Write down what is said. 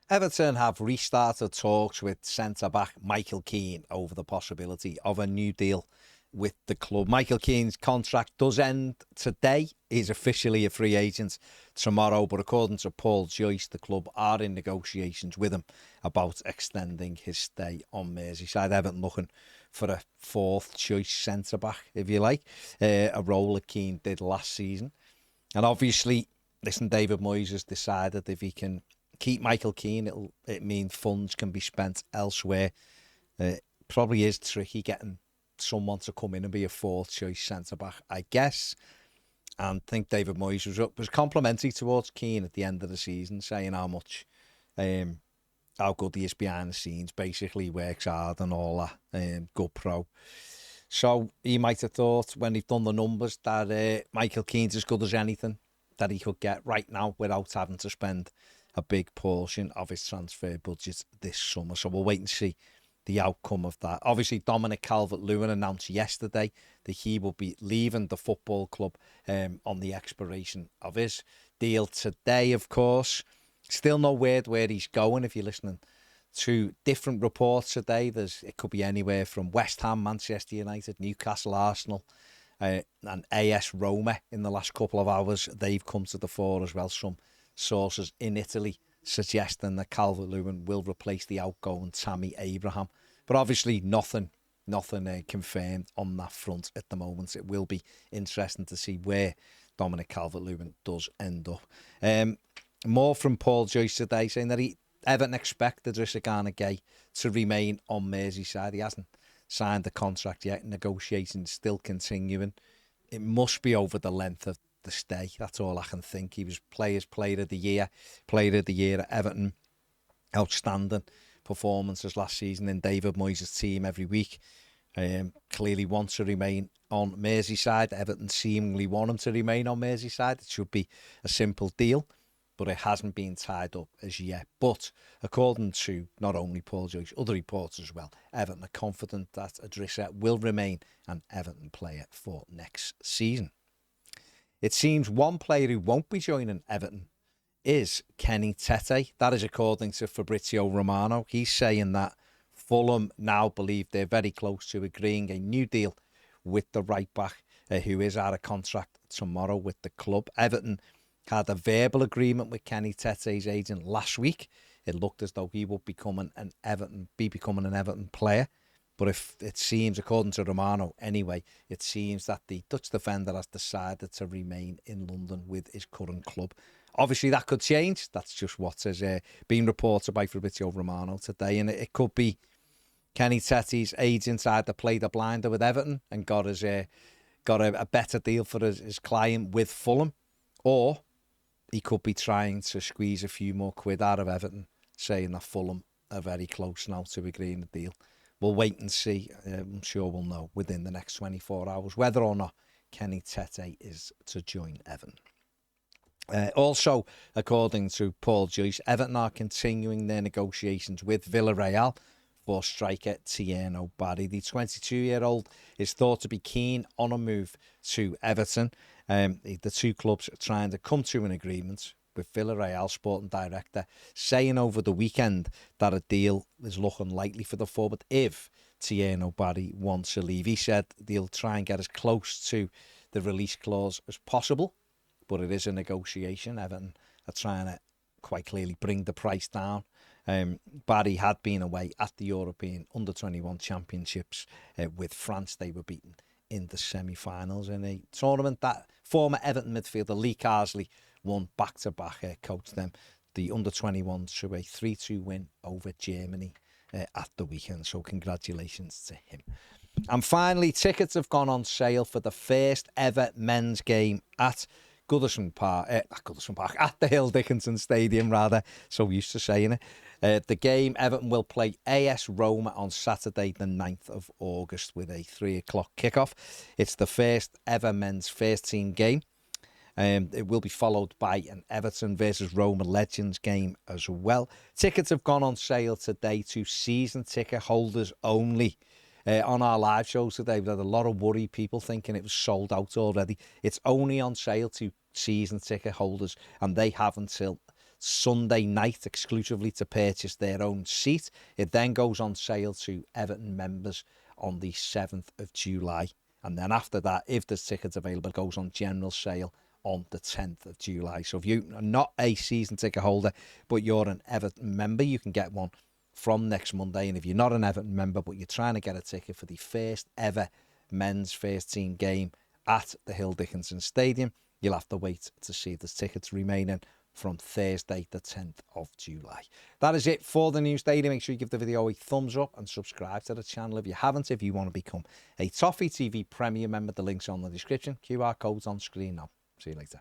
Everton have restarted talks with centre-back Michael Keane over the possibility of a new deal with the club. Michael Keane's contract does end today. He's officially a free agent tomorrow, but according to Paul Joyce, the club are in negotiations with him about extending his stay on Merseyside. Everton looking for a fourth choice centre-back, if you like, a role that Keane did last season. And obviously, listen, David Moyes has decided if he can keep Michael Keane, it means funds can be spent elsewhere. Probably is tricky getting someone to come in and be a fourth choice centre-back, I guess. And I think David Moyes was complimentary towards Keane at the end of the season, saying how good he is behind the scenes, basically works hard and all that, good pro. So he might have thought when he'd done the numbers that Michael Keane's as good as anything that he could get right now without having to spend a big portion of his transfer budget this summer. So we'll wait and see the outcome of that. Obviously, Dominic Calvert-Lewin announced yesterday that he will be leaving the football club on the expiration of his deal today, of course. Still no word where he's going. If you're listening to different reports today, it could be anywhere from West Ham, Manchester United, Newcastle, Arsenal, and AS Roma in the last couple of hours. They've come to the fore as well. Some sources in Italy suggesting that Calvert-Lewin will replace the outgoing Tammy Abraham. But obviously nothing confirmed on that front at the moment. It will be interesting to see where Dominic Calvert-Lewin does end up. More from Paul Joyce today, saying that Everton expect Idrissa Gana Gueye to remain on Merseyside. He hasn't signed the contract yet. Negotiations still continuing. It must be over the length of the stay. That's all I can think. He was player of the year at Everton. Outstanding performances last season in David Moyes' team every week. Clearly wants to remain on Merseyside. Everton seemingly want him to remain on Merseyside. It should be a simple deal, but it hasn't been tied up as yet. But according to not only Paul Joyce, other reports as well, Everton are confident that Idrissa will remain an Everton player for next season. It seems one player who won't be joining Everton is Kenny Tete. That is according to Fabrizio Romano. He's saying that Fulham now believe they're very close to agreeing a new deal with the right-back, who is out of contract tomorrow with the club. Everton had a verbal agreement with Kenny Tete's agent last week. It looked as though he would becoming an Everton player. But if it seems, according to Romano anyway, it seems that the Dutch defender has decided to remain in London with his current club. Obviously, that could change. That's just what has been reported by Fabrizio Romano today. And it could be Kenny Tete's agent either played a blinder with Everton and got a better deal for his client with Fulham, or he could be trying to squeeze a few more quid out of Everton, saying that Fulham are very close now to agreeing the deal. We'll wait and see. I'm sure we'll know within the next 24 hours whether or not Kenny Tete is to join Everton. Also, according to Paul Joyce, Everton are continuing their negotiations with Villarreal for striker Tierno Barry. The 22-year-old is thought to be keen on a move to Everton. The two clubs are trying to come to an agreement, with Villarreal sporting director saying over the weekend that a deal is looking likely for the forward if Tierno Barry wants to leave. He said they'll try and get as close to the release clause as possible, but it is a negotiation. Everton are trying to quite clearly bring the price down. Barry had been away at the European Under-21 Championships with France. They were beaten in the semi-finals in a tournament that former Everton midfielder Lee Carsley won back-to-back, coached them, the under-21s, to a 3-2 win over Germany at the weekend. So congratulations to him. And finally, tickets have gone on sale for the first ever men's game at Goodison Park, at the Hill Dickinson Stadium, rather, so used to saying it. The game, Everton will play AS Roma on Saturday the 9th of August with a 3 o'clock kickoff. It's the first ever men's first team game. It will be followed by an Everton versus Roma Legends game as well. Tickets have gone on sale today to season ticket holders only. On our live shows today, we had a lot of worry, people thinking it was sold out already. It's only on sale to season ticket holders, and they have until Sunday night exclusively to purchase their own seat. It then goes on sale to Everton members on the 7th of July. And then after that, if there's tickets available, it goes on general sale on the 10th of July. So if you are not a season ticket holder, but you're an Everton member, you can get one from next Monday. And if you're not an Everton member, but you're trying to get a ticket for the first ever men's first team game at the Hill Dickinson Stadium, you'll have to wait to see if there's tickets remaining from Thursday, the 10th of July. That is it for the news daily. Make sure you give the video a thumbs up and subscribe to the channel if you haven't. If you want to become a Toffee TV Premier member, the link's on the description. QR code's on screen now. See you later.